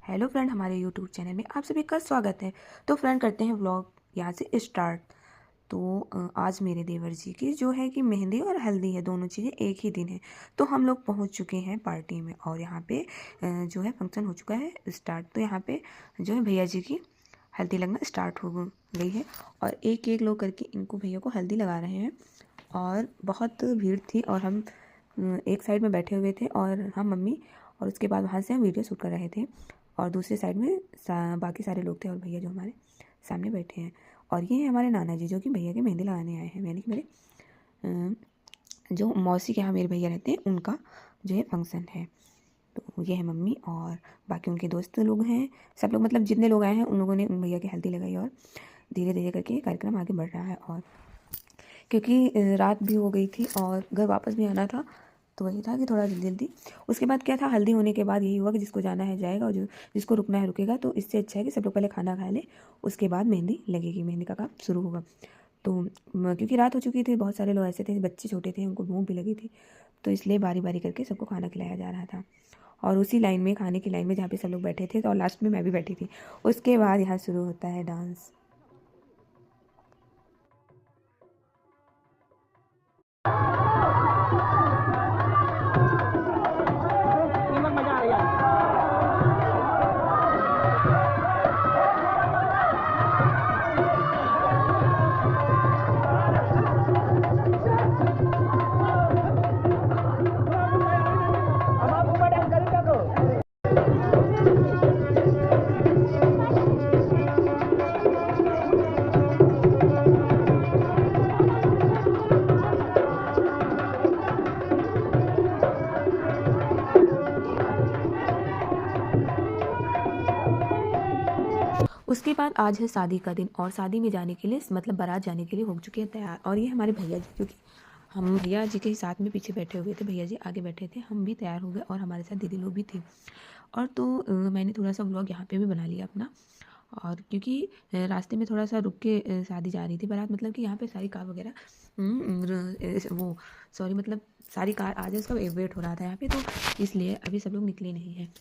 Hello friend, हमारे YouTube channel में आप सभी का स्वागत है। तो फ्रेंड, करते हैं व्लॉग यहाँ से स्टार्ट। तो आज मेरे देवर जी की जो है कि मेहंदी और हल्दी है, दोनों चीज़ें एक ही दिन है। तो हम लोग पहुँच चुके हैं पार्टी में और यहाँ पे जो है फंक्शन हो चुका है स्टार्ट। तो यहाँ पे जो है भैया जी की हल्दी लगना स्टार्ट हो गई है और एक एक लोग करके इनको भैया को हल्दी लगा रहे हैं। और बहुत भीड़ थी और हम एक साइड में बैठे हुए थे और हम मम्मी, और उसके बाद वहाँ से हम वीडियो शूट कर रहे थे और दूसरे साइड में बाकी सारे लोग थे और भैया जो हमारे सामने बैठे हैं। और ये हैं हमारे नाना जी जो कि भैया के मेहंदी लगाने आए हैं, यानी कि मेरे जो मौसी के यहाँ मेरे भैया रहते हैं उनका जो है फंक्शन है। तो ये है मम्मी और बाकी उनके दोस्त लोग हैं, सब लोग मतलब जितने लोग आए हैं उन लोगों ने उन भैया की हल्दी लगाई और धीरे धीरे करके कार्यक्रम आगे बढ़ रहा है। और क्योंकि रात भी हो गई थी और घर वापस भी आना था, तो वही था कि थोड़ा जल्दी जल्दी। उसके बाद क्या था, हल्दी होने के बाद यही हुआ कि जिसको जाना है जाएगा और जिसको रुकना है रुकेगा। तो इससे अच्छा है कि सब लोग पहले खाना खा लें, उसके बाद मेहंदी लगेगी, मेहंदी का काम शुरू होगा। तो क्योंकि रात हो चुकी थी, बहुत सारे लोग ऐसे थे, बच्चे छोटे थे, उनको भूख भी लगी थी, तो इसलिए बारी बारी करके सबको खाना खिलाया जा रहा था। और उसी लाइन में, खाने की लाइन में जहाँ पे सब लोग बैठे थे, तो और लास्ट में मैं भी बैठी थी। उसके बाद यहाँ शुरू होता है डांस। उसके बाद आज है शादी का दिन और शादी में जाने के लिए मतलब बारात जाने के लिए हो चुके हैं तैयार। और ये हमारे भैया जी, क्योंकि हम भैया जी के साथ में पीछे बैठे हुए थे, भैया जी आगे बैठे थे, हम भी तैयार हो गए और हमारे साथ दीदी लोग भी थे। और तो मैंने थोड़ा सा व्लॉग यहाँ पे भी बना लिया अपना। और क्योंकि रास्ते में थोड़ा सा रुक के शादी जा रही थी बारात, मतलब कि यहाँ पे सारी कार वगैरह वो सॉरी मतलब सारी कार आ जाए, उसका वेट हो रहा था यहाँ पे, तो इसलिए अभी सब लोग निकले नहीं हैं।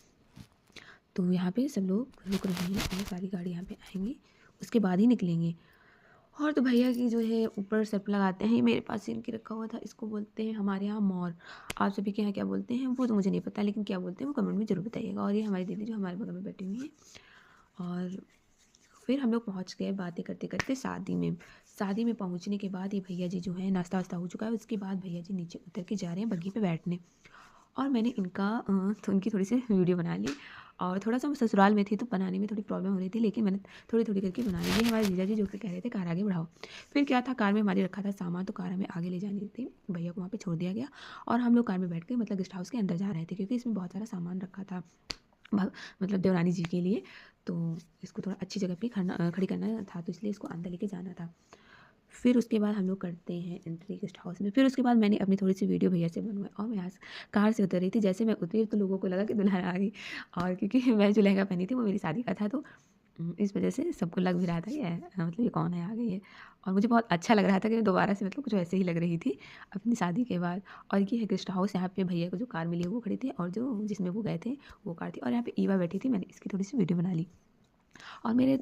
तो यहाँ पे सब लोग रुक रहे हैं और सारी गाड़ी यहाँ पे आएंगी, उसके बाद ही निकलेंगे। और तो भैया की जो है ऊपर सर्प लगाते हैं, ये मेरे पास इनके रखा हुआ था, इसको बोलते हैं हमारे यहाँ मोर। आप सभी के यहाँ क्या बोलते हैं वो तो मुझे नहीं पता, लेकिन क्या बोलते हैं वो कमेंट में ज़रूर बताइएगा। और ये हमारी दीदी जो हमारे बगल में बैठी हुई है। और फिर हम लोग पहुँच गए बातें करते करते शादी में। शादी में पहुँचने के बाद ये भैया जी जो है नाश्ता वास्ता हो चुका है, उसके बाद भैया जी नीचे उतर के जा रहे हैं बग्गी पे बैठने। और मैंने तो उनकी थोड़ी सी वीडियो बना ली। और थोड़ा सा मैं ससुराल में थी तो बनाने में थोड़ी प्रॉब्लम हो रही थी, लेकिन मैंने थोड़ी थोड़ी करके बना ली। ये हमारे जीजा जी जो कि कह रहे थे कार आगे बढ़ाओ। फिर क्या था, कार में हमारे रखा था सामान, तो कार हमें आगे ले जानी थी, भैया को वहाँ पे छोड़ दिया गया और हम लोग कार में बैठ के मतलब गेस्ट हाउस के अंदर जा रहे थे, क्योंकि इसमें बहुत सारा सामान रखा था मतलब देवरानी जी के लिए। तो इसको थोड़ा अच्छी जगह पे खड़ी करना था, तो इसलिए इसको अंदर लेके जाना था। फिर उसके बाद हम लोग करते हैं एंट्री गेस्ट हाउस में। फिर उसके बाद मैंने अपनी थोड़ी सी वीडियो भैया से बनवाई और मैं यहाँ कार से उतर रही थी। जैसे मैं उतरी तो लोगों को लगा कि दुल्हन आ गई, और क्योंकि मैं जो लहंगा पहनी थी वो मेरी शादी का था, तो इस वजह से सबको लग भी रहा था ये मतलब ये कौन है, आ गई है। और मुझे बहुत अच्छा लग रहा था कि मैं दोबारा से मतलब कुछ वैसे ही लग रही थी अपनी शादी के बाद। और ये है गेस्ट हाउस, यहाँ पे भैया को जो कार मिली है वो खड़ी थी और जो जिसमें वो गए थे वो कार थी। और यहाँ पे ईवा बैठी थी, मैंने इसकी थोड़ी सी वीडियो बना ली। और मेरे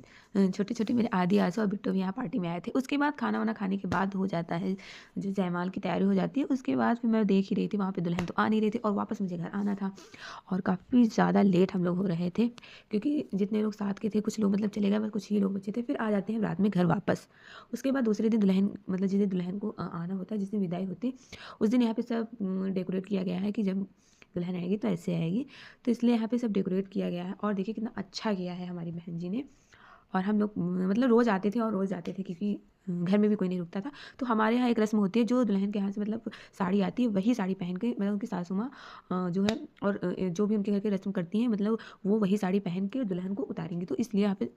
छोटे छोटे मेरे आदि आंसू और बिट्टू भी यहाँ पार्टी में आए थे। उसके बाद खाना वाना खाने के बाद हो जाता है जो जयमाल की तैयारी हो जाती है। उसके बाद फिर मैं देख ही रही थी, वहाँ पे दुल्हन तो आ नहीं रही थी और वापस मुझे घर आना था। और काफ़ी ज़्यादा लेट हम लोग हो रहे थे, क्योंकि जितने लोग साथ के थे कुछ लोग मतलब चले गए, बस कुछ ही लोग बचे थे। फिर आ जाते हैं रात में घर वापस। उसके बाद दूसरे दिन दुल्हन मतलब जिस दिन दुल्हन को आना होता है, जिस दिन विदाई होती उस दिन यहाँ पे सब डेकोरेट किया गया है कि जब दुल्हन आएगी तो ऐसे आएगी, तो इसलिए यहाँ पे सब डेकोरेट किया गया है। और देखिए कितना अच्छा किया है हमारी बहन जी ने। और हम लोग मतलब रोज़ आते थे और रोज़ जाते थे, क्योंकि घर में भी कोई नहीं रुकता था। तो हमारे यहाँ एक रस्म होती है, जो दुल्हन के यहाँ से मतलब साड़ी आती है वही साड़ी पहन के मतलब उनकी सासू माँ जो है और जो भी उनके घर के रस्म करती हैं मतलब वो वही साड़ी पहन के दुल्हन को उतारेंगी। तो इसलिए यहाँ पे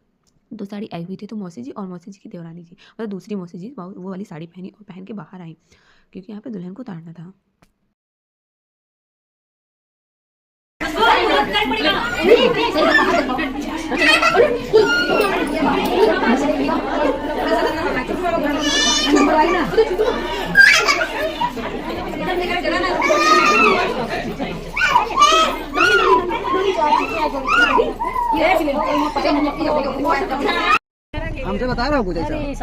दो साड़ी आई हुई थी, तो मौसी जी और मौसी जी की देवरानी जी मतलब दूसरी मौसी जी वो वाली साड़ी पहनी और पहन के बाहर आई, क्योंकि यहाँ पे दुल्हन को उतारना था। हमसे बता रहे हो कुछ ऐसा?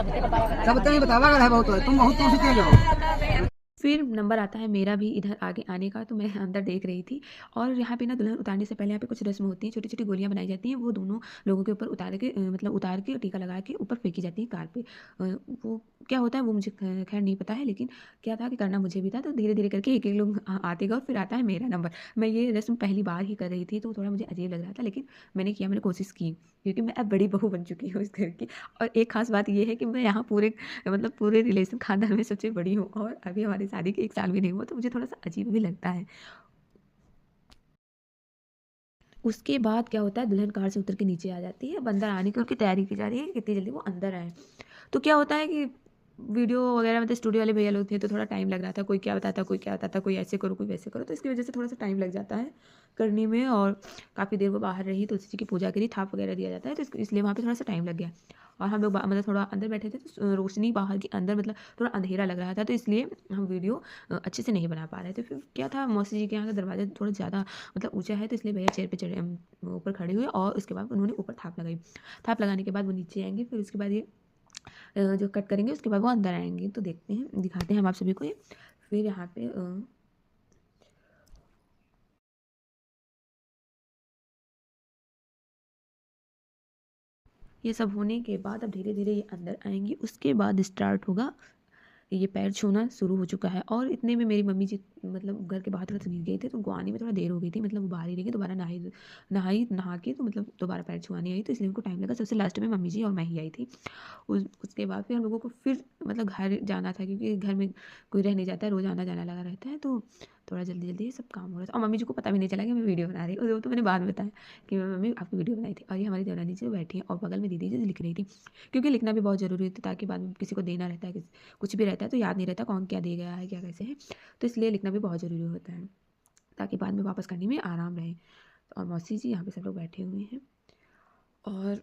सब नहीं बतावा अगर है बहुत, तुम बहुत तुम सीखे जाओ। फिर नंबर आता है मेरा भी इधर आगे आने का, तो मैं अंदर देख रही थी। और यहाँ पे ना दुल्हन उतारने से पहले यहाँ पे कुछ रस्म होती है, छोटी छोटी गोलियाँ बनाई जाती हैं, वो दोनों लोगों के ऊपर उतार के मतलब उतार के टीका लगा के ऊपर फेंकी जाती है कार पे। वो क्या होता है वो मुझे खैर नहीं पता है, लेकिन क्या था कि करना मुझे भी था, तो धीरे धीरे करके एक एक लोग आते गए और फिर आता है मेरा नंबर। मैं ये रस्म पहली बार ही कर रही थी, तो थोड़ा मुझे अजीब लग रहा था, लेकिन मैंने किया, मैंने कोशिश की, क्योंकि मैं अब बड़ी बहू बन चुकी हूँ इस घर की। और एक खास बात ये है कि मैं यहाँ पूरे मतलब पूरे रिलेशन खानदान में सबसे बड़ी हूँ, और अभी हमारी शादी के 1 साल भी नहीं हुआ, तो मुझे थोड़ा-सा अजीब भी लगता है। उसके बाद क्या होता है, दुल्हन कार से उतर के नीचे आ जाती है। अब अंदर आने की उनकी तैयारी की जा रही है कि कितनी जल्दी वो अंदर आएँ। तो क्या होता है कि वीडियो वगैरह मतलब स्टूडियो वाले भैया लोग थे, तो थोड़ा टाइम लग रहा था। कोई क्या बताता, कोई ऐसे करो, कोई वैसे करो। तो इसकी वजह से थोड़ा-सा टाइम लग जाता है करने में, और काफ़ी देर वो बाहर रही, तुलसी जी की पूजा करी, थाप वगैरह दिया जाता है, तो इसलिए वहाँ पे थोड़ा-सा टाइम लग गया। और हम लोग मतलब थोड़ा अंदर बैठे थे, तो रोशनी बाहर की अंदर मतलब थोड़ा अंधेरा लग रहा था, तो इसलिए हम वीडियो अच्छे से नहीं बना पा रहे थे। फिर क्या था, मौसी जी के यहाँ का दरवाज़ा थोड़ा ज़्यादा मतलब ऊँचा है, तो इसलिए भैया चेयर पे चढ़े, ऊपर खड़े हुए, और उसके बाद उन्होंने ऊपर थाप लगाई। थाप लगाने के बाद वो नीचे आएँगे, फिर उसके बाद ये जो कट करेंगे, उसके बाद वो अंदर आएँगे। तो देखते हैं, दिखाते हैं हम आप सभी को ये। फिर यहाँ पे ये सब होने के बाद अब धीरे-धीरे ये अंदर आएँगी, उसके बाद स्टार्ट होगा, ये पैर छूना शुरू हो चुका है। और इतने में मेरी मम्मी जी मतलब घर के बाहर थोड़ा-सा गिर गए थे, तो उनको आने में थोड़ा देर हो गई थी, मतलब वो बाहर ही रह गए, दोबारा नहा के तो मतलब दोबारा पैर छुआने आई, तो इसलिए उनको टाइम लगा। सबसे लास्ट में मम्मी जी और मैं ही आई थी। उसके बाद फिर हम लोगों को फिर मतलब घर जाना था, क्योंकि घर में कोई रह नहीं जाता है, रोज़ आना-जाना लगा रहता है, तो थोड़ा जल्दी-जल्दी ये सब काम हो रहा था। और मम्मी जी को पता भी नहीं चला कि मैं वीडियो बना रही हूँ, वो तो मैंने बाद में बताया कि मैं मम्मी आपकी वीडियो बनाई थी। और ये हमारी देवरानी जी बैठी हैं, और बगल में दीदी जी लिख रही थी, क्योंकि लिखना भी बहुत ज़रूरी होता है, ताकि बाद में किसी को देना रहता है, कुछ भी रहता है तो याद नहीं रहता कौन क्या दे गया है, क्या कैसे है, तो इसलिए लिखना भी बहुत ज़रूरी होता है, ताकि बाद में वापस करने में आराम रहे। और मौसी जी यहाँ पे सब लोग बैठे हुए हैं, और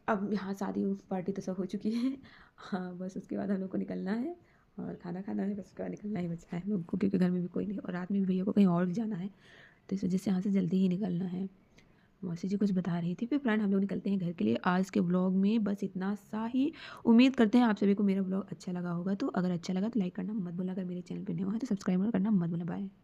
अब यहाँ शादी पार्टी तो सब हो चुकी है। हाँ, बस उसके बाद हम लोग को निकलना है और खाना खाना है, बस उसके बाद निकलना ही बचा है हम लोग को, क्योंकि घर में भी कोई नहीं, और रात में भी भैया को कहीं और भी जाना है, तो इस वजह से यहाँ से जल्दी ही निकलना है। मौसी जी कुछ बता रही थी, फिर फ्रेंड हम लोग निकलते हैं घर के लिए। आज के व्लॉग में बस इतना सा ही। उम्मीद करते हैं आप सभी को मेरा व्लॉग अच्छा लगा होगा, तो अगर अच्छा लगा तो लाइक करना मत भूलना, अगर मेरे चैनल पर नए हो हैं तो सब्सक्राइब करना मत भूलना। बाय।